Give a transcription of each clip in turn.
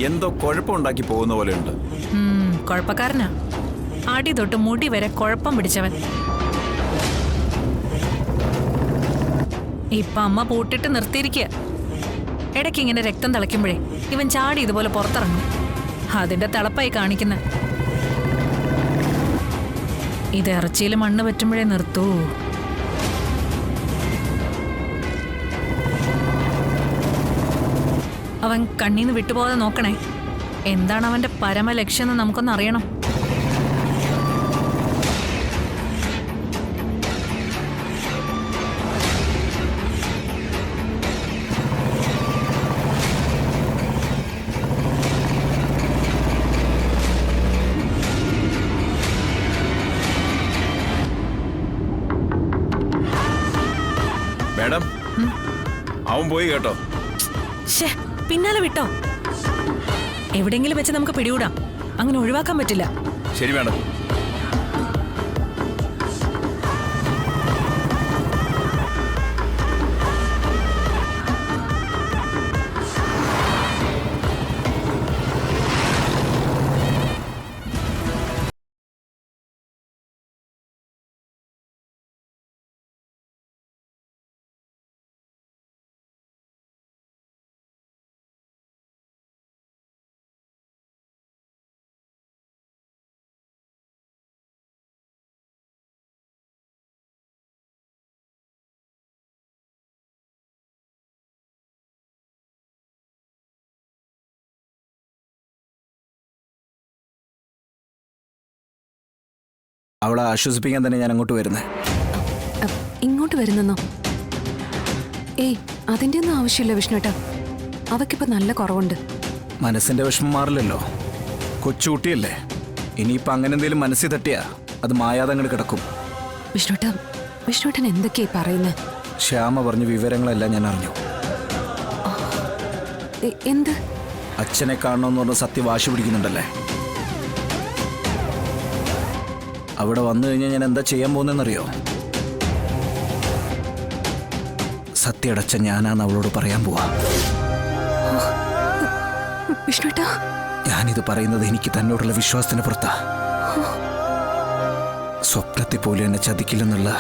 എന്തോ കുഴപ്പമുണ്ടാക്കി പോകുന്ന പോലെയുണ്ട്. കുഴപ്പക്കാരനാ. അടി തൊട്ട് മുടി വരെ കുഴപ്പം പിടിച്ചവൻ. ഇപ്പൊ അമ്മ പൂട്ടിട്ട് നിർത്തിയിരിക്കുക. ഇടയ്ക്ക് ഇങ്ങനെ രക്തം തിളയ്ക്കുമ്പോഴേ ഇവൻ ചാടി ഇതുപോലെ പുറത്തിറങ്ങും. അതിന്റെ തിളപ്പായി കാണിക്കുന്ന. ഇത് ഇറച്ചിയിൽ മണ്ണ് പറ്റുമ്പോഴേ നിർത്തൂ. അവൻ കണ്ണീന്ന് വിട്ടുപോകാതെ നോക്കണേ. എന്താണ് അവന്റെ പരമലക്ഷ്യം എന്ന് നമുക്കൊന്ന് അറിയണം. മാഡം, അവൻ പോയി കേട്ടോ. പിന്നാലെ വിട്ടോ. എവിടെയെങ്കിലും വെച്ച് നമുക്ക് പിടികൂടാം. അങ്ങനെ ഒഴിവാക്കാൻ പറ്റില്ല. ശരി മാഡം. അവളെ ആശ്വസിപ്പിക്കാൻ തന്നെ ഞാൻ അങ്ങോട്ട് വരുന്നത്. ഇങ്ങോട്ട് വരുന്നെന്നോ? ഏയ്, അതിൻ്റെ ഒന്നും ആവശ്യമില്ല വിഷ്ണുട്ടാ. അവക്കിപ്പോ നല്ല കുറവുണ്ട്. മനസ്സിന്റെ വിഷമം മാറില്ലല്ലോ. കൊച്ചുകുട്ടിയല്ലേ. ഇനിയിപ്പോൾ അങ്ങനെ എന്തെങ്കിലും മനസ്സിൽ തട്ടിയാ അത് മായാതെ അങ്ങോട്ട് കിടക്കും. വിഷ്ണുട്ടൻ എന്തൊക്കെയായി പറയുന്നത്? ശ്യാമ പറഞ്ഞ വിവരങ്ങളെല്ലാം ഞാൻ അറിഞ്ഞു. എന്ത്? അച്ഛനെ കാണണമെന്ന് പറഞ്ഞ സത്യ വാശി പിടിക്കുന്നുണ്ടല്ലേ. അവിടെ വന്നു കഴിഞ്ഞാൽ ഞാൻ എന്താ ചെയ്യാൻ പോകുന്നതെന്നറിയോ? സത്യയുടെ അച്ഛൻ ഞാനാന്ന് അവളോട് പറയാൻ പോവാ. വിഷ്ണുട്ടാ, ഞാനിത് പറയുന്നത് എനിക്ക് തന്നോടുള്ള വിശ്വാസത്തിന് പുറത്താ. സ്വപ്നത്തിൽ പോലും എന്നെ ചതിക്കില്ലെന്നുള്ള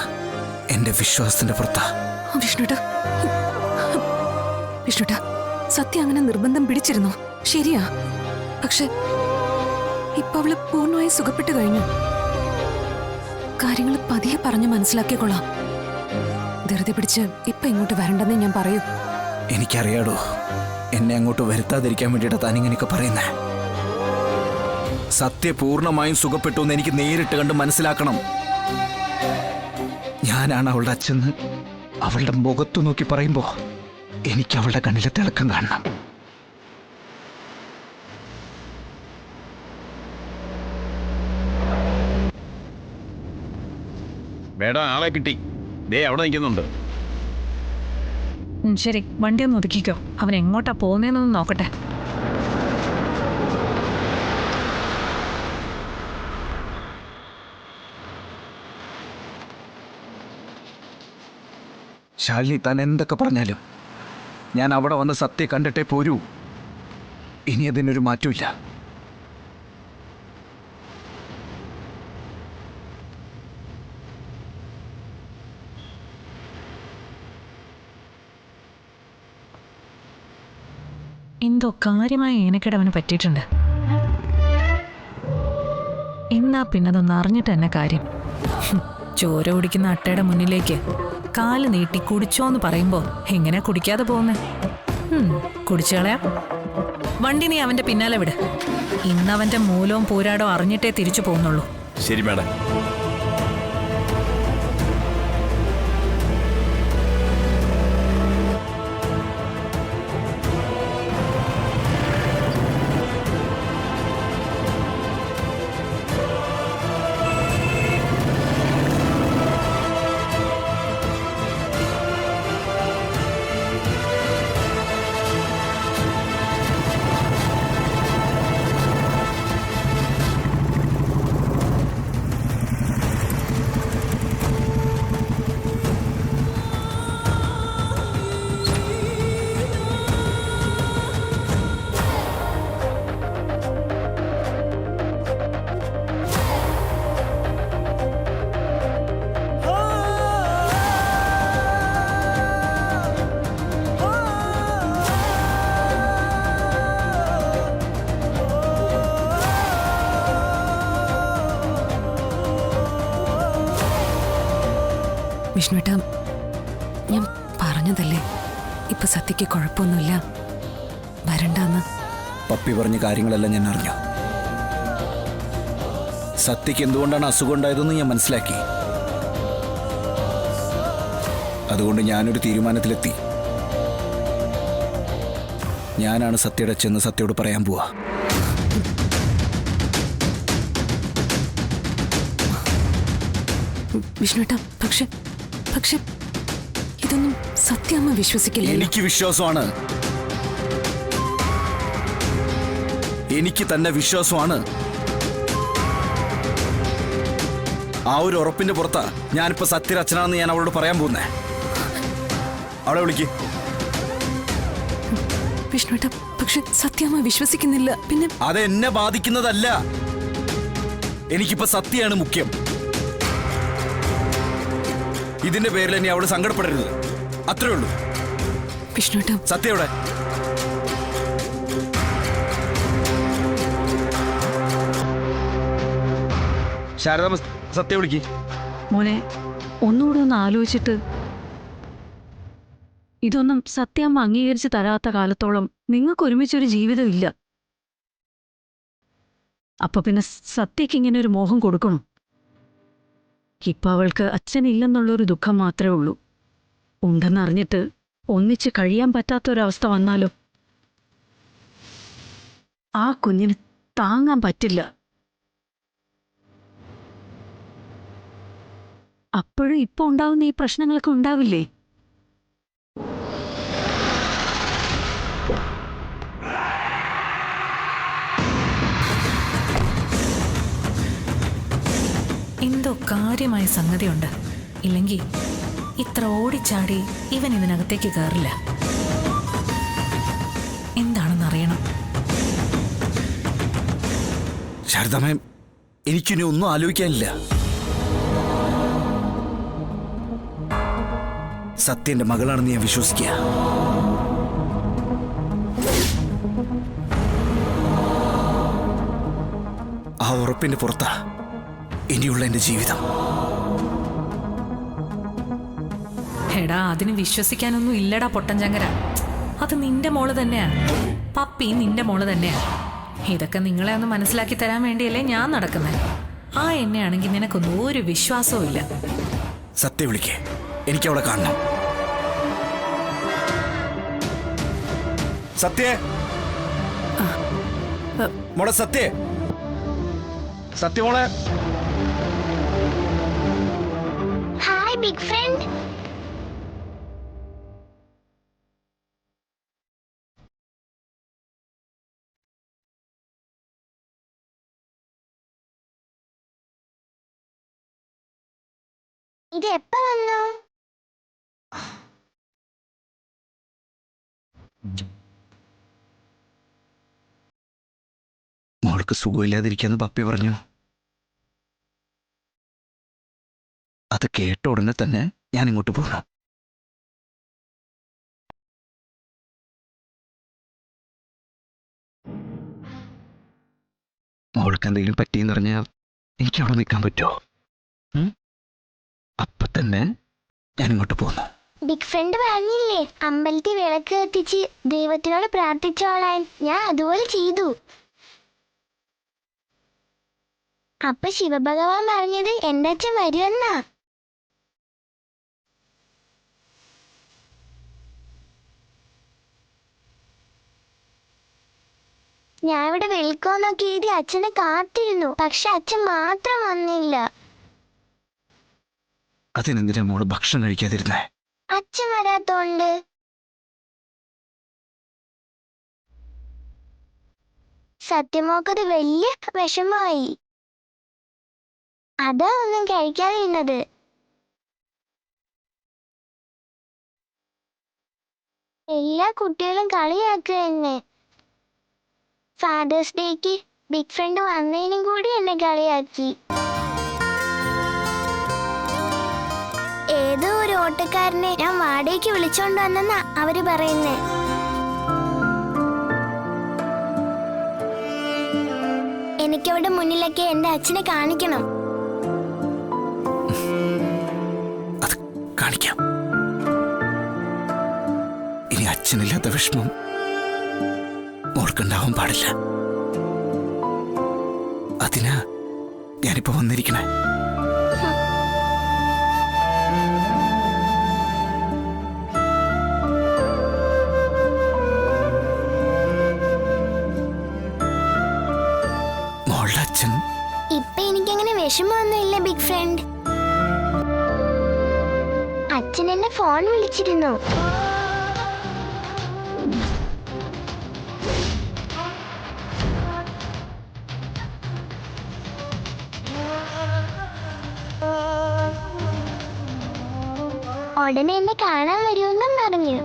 എന്റെ വിശ്വാസത്തിന്റെ പുറത്താ. വിഷ്ണുട്ടാ, സത്യം അങ്ങനെ നിർബന്ധം പിടിച്ചിരുന്നു, ശരിയാ. പക്ഷെ ഇപ്പൊ അവള് പൂർണ്ണമായി സുഖപ്പെട്ടു കഴിഞ്ഞു. കാര്യങ്ങൾ പതിയെ പറഞ്ഞ് മനസ്സിലാക്കിക്കൊള്ളാം. ധൃതി പിടിച്ച് ഇപ്പൊ ഇങ്ങോട്ട് വരണ്ടെന്നേ ഞാൻ പറയൂ. എനിക്കറിയാടോ, എന്നെ അങ്ങോട്ട് വരുത്താതിരിക്കാൻ വേണ്ടിയിട്ടാ താനിങ്ങനെയൊക്കെ പറയുന്നേ. സത്യ പൂർണ്ണമായും സുഖപ്പെട്ടു എന്ന് എനിക്ക് നേരിട്ട് കണ്ട് മനസ്സിലാക്കണം. ഞാനാണ് അവളുടെ അച്ഛന്ന് അവളുടെ മുഖത്തു നോക്കി പറയുമ്പോ എനിക്ക് അവളുടെ കണ്ണിലെ തിളക്കം കാണണം. മേഡം, ആളെ കിട്ടി. ദേ അവിടെ നിൽക്കുന്നുണ്ട്. ശരി, വണ്ടി ഒന്ന് ഒതുക്കിക്കോ. അവൻ എങ്ങോട്ടാ പോകുന്നതെന്നൊന്ന് നോക്കട്ടെ. ശാലിനി, താൻ എന്തൊക്കെ പറഞ്ഞാലും ഞാൻ അവിടെ വന്ന് സത്യം കണ്ടിട്ടേ പോരൂ. ഇനി അതിനൊരു മാറ്റമില്ല. എന്തോ കാര്യമായ ഏനക്കേട് അവന് പറ്റിയിട്ടുണ്ട്. എന്നാ പിന്നതൊന്ന് അറിഞ്ഞിട്ട് തന്നെ കാര്യം. ചോര കുടിക്കുന്ന അട്ടയുടെ മുന്നിലേക്ക് കാല് നീട്ടി കുടിച്ചോന്ന് പറയുമ്പോ എങ്ങനെ കുടിക്കാതെ പോകുന്നേ? കുടിച്ചു കളയാ. വണ്ടി നീ അവന്റെ പിന്നാലെ വിട്. ഇന്നവന്റെ മൂലവും പൂരാടോ അറിഞ്ഞിട്ടേ തിരിച്ചു പോകുന്നുള്ളൂ. ശരി മേഡം. വിഷ്ണുവേട്ട, ഞാൻ പറഞ്ഞതല്ലേ ഇപ്പൊ സത്യക്ക് കുഴപ്പമൊന്നുമില്ല, വരണ്ടെന്ന്. പപ്പി പറഞ്ഞ കാര്യങ്ങളെല്ലാം ഞാൻ അറിഞ്ഞു. സത്യക്ക് എന്തുകൊണ്ടാണ് അസുഖം ഉണ്ടായതെന്ന് ഞാൻ മനസ്സിലാക്കി. അതുകൊണ്ട് ഞാനൊരു തീരുമാനത്തിലെത്തി. ഞാനാണ് സത്യയുടെ ചെന്ന് സത്യയോട് പറയാൻ പോവാ. വിഷ്ണുവേട്ട, പക്ഷെ പക്ഷെ ഇതൊന്നും സത്യമ്മ വിശ്വസിക്കില്ല. എനിക്ക് വിശ്വാസമാണ്. എനിക്ക് തന്നെ വിശ്വാസമാണ്. ആ ഒരു ഉറപ്പിന്റെ പുറത്താ ഞാനിപ്പോ സത്യയുടെ അച്ഛനാണെന്ന് ഞാൻ അവളോട് പറയാൻ പോകുന്നേ. അവളെ വിളിക്ക്. വിഷ്ണുവേട്ട, പക്ഷെ സത്യമ്മ വിശ്വസിക്കുന്നില്ല. പിന്നെ അത് എന്നെ ബാധിക്കുന്നതല്ല. എനിക്കിപ്പോ സത്യമാണ് മുഖ്യം. ഇതിന്റെ പേരിൽ എന്നെ അവള് സങ്കടപ്പെടരുത്, അത്രേ ഉള്ളൂ. വിഷ്ണുവേട്ട, സത്യ എവിടെ? ശാരദ, സത്യ വിളിക്ക്. മോനെ, ഒന്നുകൂടെ ഒന്ന് ആലോചിച്ചിട്ട്. ഇതൊന്നും സത്യാമ്മ അംഗീകരിച്ച് തരാത്ത കാലത്തോളം നിങ്ങൾക്ക് ഒരുമിച്ചൊരു ജീവിതം ഇല്ല. അപ്പൊ പിന്നെ സത്യക്ക് ഇങ്ങനെ ഒരു മോഹം കൊടുക്കണം? ഇപ്പൊ അവൾക്ക് അച്ഛനില്ലെന്നുള്ളൊരു ദുഃഖം മാത്രമേ ഉള്ളൂ. ഉണ്ടെന്നറിഞ്ഞിട്ട് ഒന്നിച്ച് കഴിയാൻ പറ്റാത്തൊരവസ്ഥ വന്നാലോ? ആ കുഞ്ഞിന് താങ്ങാൻ പറ്റില്ല. അപ്പോഴും ഇപ്പൊ ഉണ്ടാവുന്ന ഈ പ്രശ്നങ്ങളൊക്കെ ഉണ്ടാവില്ലേ? എന്തോ കാര്യമായ സംഗതിയുണ്ട്. ഇല്ലെങ്കിൽ ഇത്ര ഓടിച്ചാടി ഇവൻ ഇതിനകത്തേക്ക് കയറില്ല. എന്താണെന്നറിയണം. ശാരദാമേ, എനിക്കിനി ഒന്നും ആലോചിക്കാനില്ല. സത്യന്റെ മകളാണെന്ന് ഞാൻ വിശ്വസിക്കുക. ആ ഉറപ്പിന്റെ പുറത്താ ഇനിയുള്ള എന്റെ ജീവിതം. എടാ, അതിന് വിശ്വസിക്കാനൊന്നും ഇല്ലടാ പൊട്ടൻചങ്കര. അത് നിന്റെ മോള് തന്നെയാ. പപ്പി നിന്റെ മോള് തന്നെയാ. ഇതൊക്കെ നിങ്ങളെ ഒന്ന് മനസ്സിലാക്കി തരാൻ വേണ്ടിയല്ലേ ഞാൻ നടക്കുന്നത്. ആ എന്നെയാണെങ്കിൽ നിനക്കൊന്നും ഒരു വിശ്വാസവും ഇല്ല. സത്യ വിളിക്കേ, എനിക്ക് അവളെ കാണണം. സത്യേ, മോളെ സത്യേ, സത്യമോളെ. Hi big friend. ഇത് എപ്പോ വന്നു? മോൾക്ക് സുഖമില്ലാതിരിക്കാന്ന് പപ്പി പറഞ്ഞു. അത് കേട്ട ഉടനെ തന്നെ ഞാൻ ഇങ്ങോട്ട് പോന്നു. മോൾക്ക് എന്തെങ്കിലും പറ്റിയെന്ന് പറഞ്ഞാൽ എനിക്ക് അവിടെ നിൽക്കാൻ പറ്റുമോ? അപ്പൊ തന്നെ ഞാൻ ഇങ്ങോട്ട് പോന്നു. ബിഗ് ഫ്രണ്ട് പറഞ്ഞില്ലേ അമ്പലത്തിൽ വിളക്ക് കത്തിച്ച് ദൈവത്തിനോട് പ്രാർത്ഥിച്ചോളാൻ. ഞാൻ അതുപോലെ ചെയ്തു. അപ്പൊ ശിവഭഗവാൻ പറഞ്ഞത് എന്റെ അച്ഛൻ വരുമെന്നാ. ഞാൻ ഇവിടെ വിളിക്കോന്നൊക്കെ എഴുതി അച്ഛനെ കാത്തിരുന്നു. പക്ഷെ അച്ഛൻ മാത്രം വന്നില്ല. അതിനെന്തിനാ മോള് ഭക്ഷണം കഴിക്കാതിരുന്നേ? അച്ഛൻ വരാത്തോണ്ട്. സത്യമോക്കത് വലിയ വിഷമായി. അതാ ഒന്നും കഴിക്കാതിരുന്നത്. എല്ലാ കുട്ടികളും കളിയാക്കുക എന്നെ. ഫാദേഴ്സ് ഡേക്ക് ബിഗ് ഫ്രണ്ട് വന്നതിനും കൂടി എന്നെ കളിയാക്കി. ഏതോ ഒരു ഓട്ടക്കാരനെ ഞാൻ വാടകയ്ക്ക് വിളിച്ചോണ്ട് വന്നെന്നാ അവര് പറയുന്നേ. എനിക്കവിടെ മുന്നിലൊക്കെ എന്റെ അച്ഛനെ കാണിക്കണം. വിഷമം മോൾക്കുണ്ടാവാൻ പാടില്ല. അതിനാ ഞാനിപ്പോ വന്നിരിക്കണേ. മോളുടെ അച്ഛൻ ഇപ്പൊ എനിക്കങ്ങനെ വിഷമമൊന്നുമില്ല ബിഗ് ഫ്രണ്ട്. അച്ഛൻ എന്നെ ഫോൺ വിളിച്ചിരുന്നു. ഉടനെ എന്നെ കാണാൻ വരുമെന്നും പറഞ്ഞു.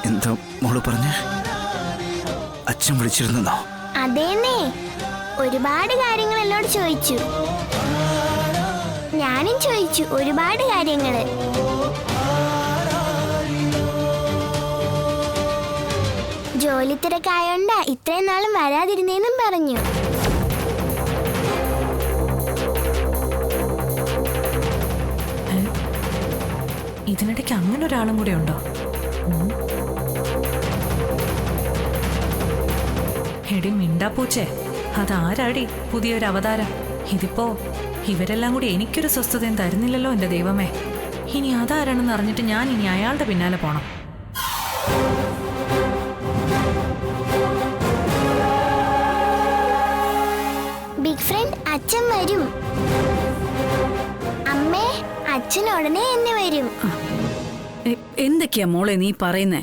എന്താ മോള് പറഞ്ഞ? അച്ഛൻ വിളിച്ചിരുന്നോ? അതേന്നേ, ഒരുപാട് കാര്യങ്ങൾ എന്നോട് ചോദിച്ചു. ഞാനും ചോദിച്ചു ഒരുപാട് കാര്യങ്ങള്. ജോലി തിരക്കായോണ്ടാ ഇത്രയും നാളും വരാതിരുന്നേന്നും പറഞ്ഞു. ഇതിനിടയ്ക്ക് അങ്ങനെ ഒരാളും കൂടെ ഉണ്ടോ? എടി മിണ്ടാപ്പൂച്ചേ, അതാരാടി പുതിയൊരു അവതാരം? ഇതിപ്പോ ഇവരെല്ലാം കൂടി എനിക്കൊരു സ്വസ്ഥതയും തരുന്നില്ലല്ലോ എന്റെ ദൈവമേ. ഇനി അതാരാണെന്ന് അറിഞ്ഞിട്ട് ഞാൻ ഇനി അയാളുടെ പിന്നാലെ പോണം. ബിഗ് ഫ്രണ്ട്, അച്ഛൻ വരും. അമ്മേ, അച്ഛൻ ഉടനെ എന്നെ വരും. എന്തൊക്കെയാ മോളെ നീ പറയുന്നേ?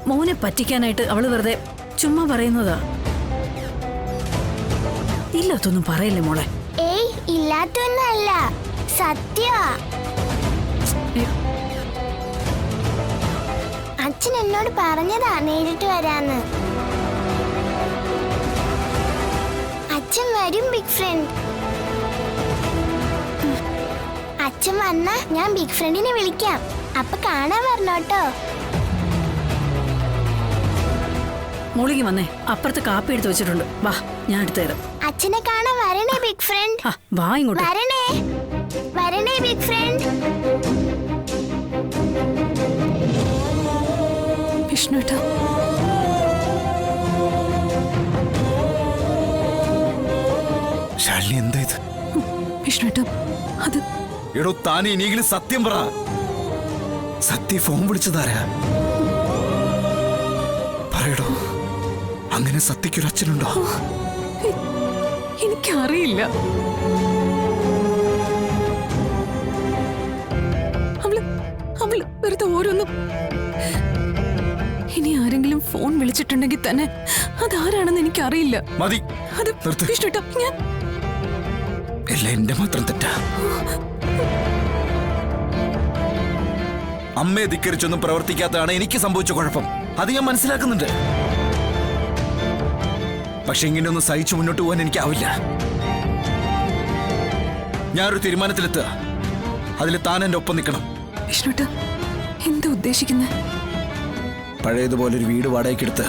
മോനെ പറ്റിക്കാനായിട്ട് അവള് വെറുതെ ചുമ്മാ പറയുന്നതാ. ഇല്ലാത്തൊന്നും പറയില്ലേ മോളെ. ഏയ്, ഇല്ലാത്തൊന്നല്ല, സത്യമാ. അച്ഛൻ എന്നോട് പറഞ്ഞതാ നേരിട്ട് വരാന്ന്. അച്ഛൻ വരും ബിഗ് ഫ്രണ്ട്. അച്ഛൻ വന്നാ ഞാൻ ബിഗ് ഫ്രണ്ടിനെ വിളിക്കാം. അപ്പൊ കാണാൻ വരണോട്ടോ. മോളിക്ക് വന്നേ, അപ്പുറത്ത് കാപ്പി എടുത്ത് വെച്ചിട്ടുണ്ട്. വാ, ഞാൻ എടുത്തു തരാം. അച്ഛനെ കാണാൻ വരണേ ബിഗ് ഫ്രണ്ട്. വാ ഇങ്ങോട്ട്. വരണേ വരണേ ബിഗ് ഫ്രണ്ട്. വിഷ്ണുട്ടാ, ശാലിനി എന്താ ഇത്? വിഷ്ണുട്ടാ, അത് എടോ, താൻ ഇനിയെങ്കിലും സത്യം പറ. സത്യ ഫോൺ വിളിച്ചതാരാ? പറയടോ, അങ്ങനെ സത്യക്കൊരു അച്ഛനുണ്ടോ? എനിക്കറിയില്ല. അവള് വെറുതെ ഓരോന്നും. ഇനി ആരെങ്കിലും ഫോൺ വിളിച്ചിട്ടുണ്ടെങ്കിൽ തന്നെ അതാരാണെന്ന് എനിക്കറിയില്ല. മതി, അത് നിർത്ത്. വിഷ്ണുട്ടാ, ഞാൻ എല്ലാം എന്റെ മാത്രം തെറ്റാ. അമ്മയെ ധിക്കരിച്ചൊന്നും പ്രവർത്തിക്കാത്തതാണ് എനിക്ക് സംഭവിച്ച കുഴപ്പം. അത് ഞാൻ മനസ്സിലാക്കുന്നുണ്ട്. പക്ഷെ ഇങ്ങനെയൊന്നും സഹിച്ചു മുന്നോട്ട് പോകാൻ എനിക്കാവില്ല. ഞാനൊരു തീരുമാനത്തിലെത്തുക. അതിൽ താൻ എന്റെ ഒപ്പം നിൽക്കണം. വിഷ്ണുട്ടാ, എന്താ ഉദ്ദേശിക്കുന്നത്? പഴയതുപോലെ ഒരു വീട് വാടകയ്ക്കെടുത്ത്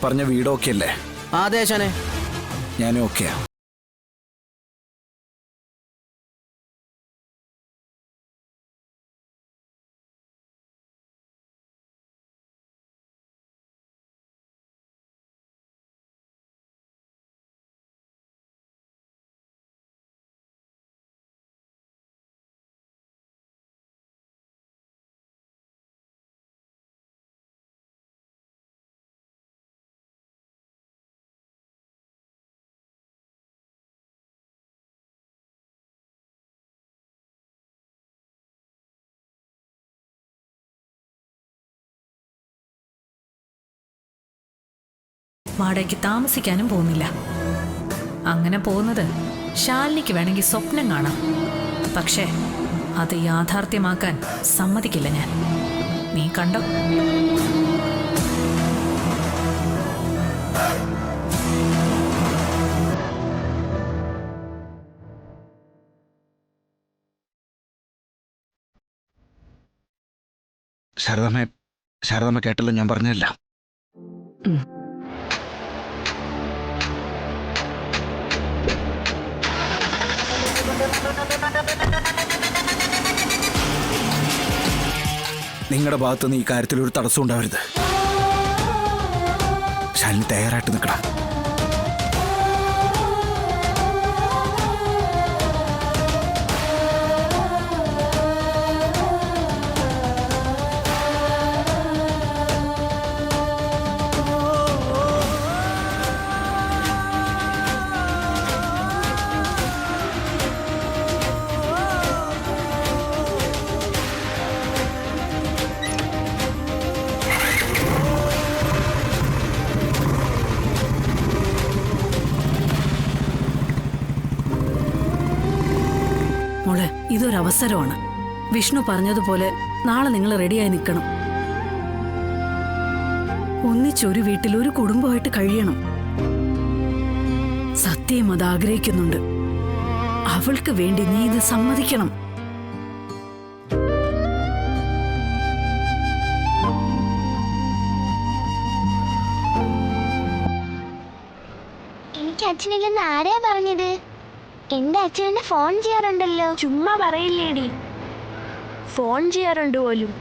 പറഞ്ഞ വീട് ഓക്കെ അല്ലേ? അതെ ആശാനെ, ഞാനും ഓക്കെയാ. വാടകയ്ക്ക് താമസിക്കാനും പോകുന്നില്ല. അങ്ങനെ പോകുന്നത് ശാലിനിക്ക് വേണമെങ്കിൽ സ്വപ്നം കാണാം. പക്ഷേ അത് യാഥാർത്ഥ്യമാക്കാൻ സമ്മതിക്കില്ല ഞാൻ. നീ കണ്ടോ? ശാരദമ്മ കേട്ടല്ലോ ഞാൻ പറഞ്ഞല്ല. നിങ്ങളുടെ ഭാഗത്തുനിന്ന് ഈ കാര്യത്തിൽ ഒരു തടസ്സം ഉണ്ടാവരുത്. ശാലിനി തയ്യാറായിട്ട് നിൽക്കണം. മോളെ, ഇതൊരവസരമാണ്. വിഷ്ണു പറഞ്ഞതുപോലെ നാളെ നിങ്ങൾ റെഡിയായി നിൽക്കണം. ഒന്നിച്ചൊരു വീട്ടിൽ ഒരു കുടുംബമായിട്ട് കഴിയണം. സത്യം അത് ആഗ്രഹിക്കുന്നുണ്ട്. അവൾക്ക് വേണ്ടി നീ ഇത് സമ്മതിക്കണം. എനിക്ക് അച്ഛനില്ലെന്ന് ആരെയാ പറഞ്ഞത്? എന്റെ അച്ഛൻ എന്നെ ഫോൺ ചെയ്യാറുണ്ടല്ലോ. ചുമ്മാ പറയില്ലേടി, ഫോൺ ചെയ്യാറുണ്ട് പോലും.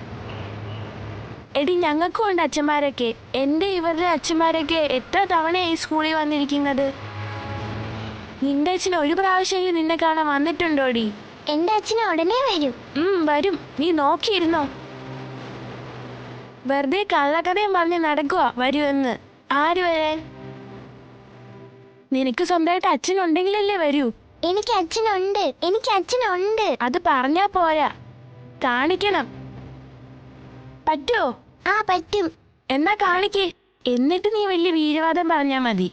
എടി, ഞങ്ങൾക്കും ഉണ്ട് അച്ഛന്മാരൊക്കെ. എൻ്റെ ഇവരുടെ അച്ഛന്മാരൊക്കെ എത്ര തവണയായി സ്കൂളിൽ വന്നിരിക്കുന്നത്. നിന്റെ അച്ഛൻ ഒരു പ്രാവശ്യം നിന്നെ കാണാൻ വന്നിട്ടുണ്ടോടി? എന്റെ അച്ഛൻ ഉടനെ വരും. വരും, നീ നോക്കിയിരുന്നോ. വെറുതെ കള്ളക്കഥയും പറഞ്ഞ് നടക്കുക വരുമെന്ന്. ആര് വരാൻ? നിനക്ക് സ്വന്തമായിട്ട് അച്ഛനുണ്ടെങ്കിലല്ലേ വരൂ. എനിക്ക് അച്ഛനുണ്ട്. അത് പറഞ്ഞാ പോരാ, കാണിക്കണം. പറ്റുമോ? ആ പറ്റും. എന്നാ കാണിക്കേ. എന്നിട്ട് നീ വലിയ വീരവാദം പറഞ്ഞാ മതി.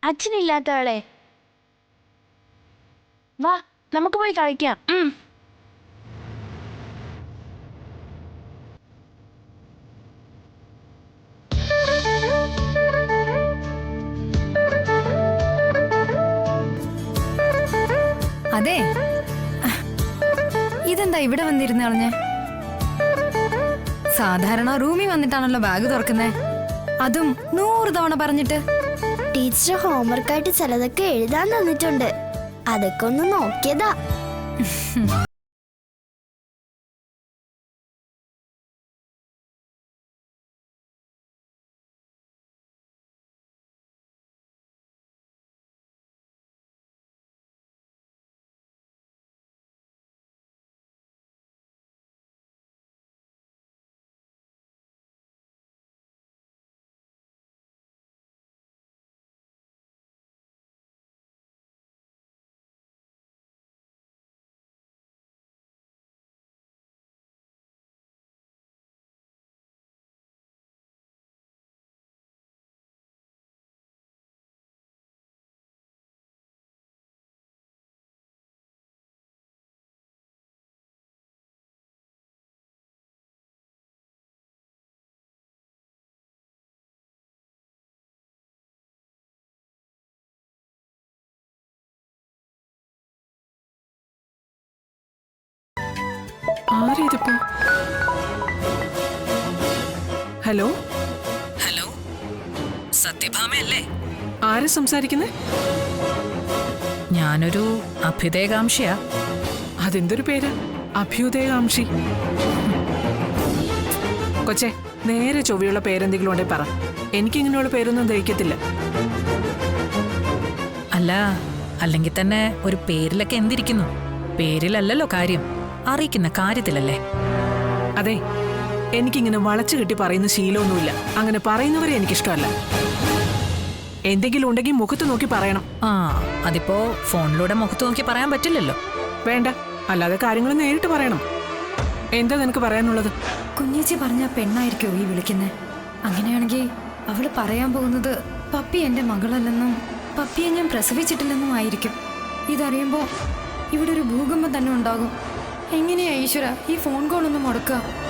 അച്ഛനില്ലാത്തവളെ, വാ നമുക്ക് പോയി കളിക്കാം. അതെ, ഇതെന്താ ഇവിടെ വന്നിരുന്ന് കളഞ്ഞേ? സാധാരണ റൂമിൽ വന്നിട്ടാണല്ലോ ബാഗ് തുറക്കുന്നേ, അതും 100 തവണ പറഞ്ഞിട്ട്. ടീച്ചർ ഹോംവർക്കായിട്ട് ചിലതൊക്കെ എഴുതാൻ തന്നിട്ടുണ്ട്, അതൊക്കെ ഒന്ന് നോക്കിയതാ. ആരേതിപ്പോ? ഹലോ ഹലോ, സത്യഭാമയല്ലേ? ആരാ സംസാരിക്കുന്നേ? ഞാനൊരു അഭ്യുദയകാംക്ഷിയാ. അതെന്തൊരു പേര്? അഭ്യുദയകാംക്ഷി. കൊച്ചെ, നേരെ ചൊവ്വയുള്ള പേരെന്തെങ്കിലും ഉണ്ടെ പറ. എനിക്കിങ്ങനെയുള്ള പേരൊന്നും ദഹിക്കത്തില്ല. അല്ല, അല്ലെങ്കിൽ തന്നെ ഒരു പേരിലൊക്കെ എന്തിരിക്കുന്നു? പേരിലല്ലല്ലോ കാര്യം, അറിയിക്കുന്ന കാര്യത്തിലല്ലേ. അതെ, എനിക്കിങ്ങനെ വളച്ചു കെട്ടി പറയുന്ന ശീലമൊന്നുമില്ല. അങ്ങനെ പറയുന്നവരെ എനിക്കിഷ്ടമല്ല. എന്തെങ്കിലും ഉണ്ടെങ്കിൽ മുഖത്ത് നോക്കി പറയണം. ആ, അതിപ്പോ ഫോണിലൂടെ മുഖത്ത് നോക്കി പറയാൻ പറ്റില്ലല്ലോ. വേണ്ട, അല്ലാതെ കാര്യങ്ങൾ നേരിട്ട് പറയണം. എന്താ നിനക്ക് പറയാനുള്ളത്? കുഞ്ഞേച്ചി പറഞ്ഞ പെണ്ണായിരിക്കോ ഈ വിളിക്കുന്നേ? അങ്ങനെയാണെങ്കിൽ അവള് പറയാൻ പോകുന്നത് പപ്പി എന്റെ മകളല്ലെന്നും പപ്പിയെ ഞാൻ പ്രസവിച്ചിട്ടില്ലെന്നും ആയിരിക്കും. ഇതറിയുമ്പോ ഇവിടെ ഒരു ഭൂകമ്പം തന്നെ ഉണ്ടാകും. എങ്ങനെയാ ഈശ്വര ഈ ഫോൺ കോൾ ഒന്ന് മുടക്കുക?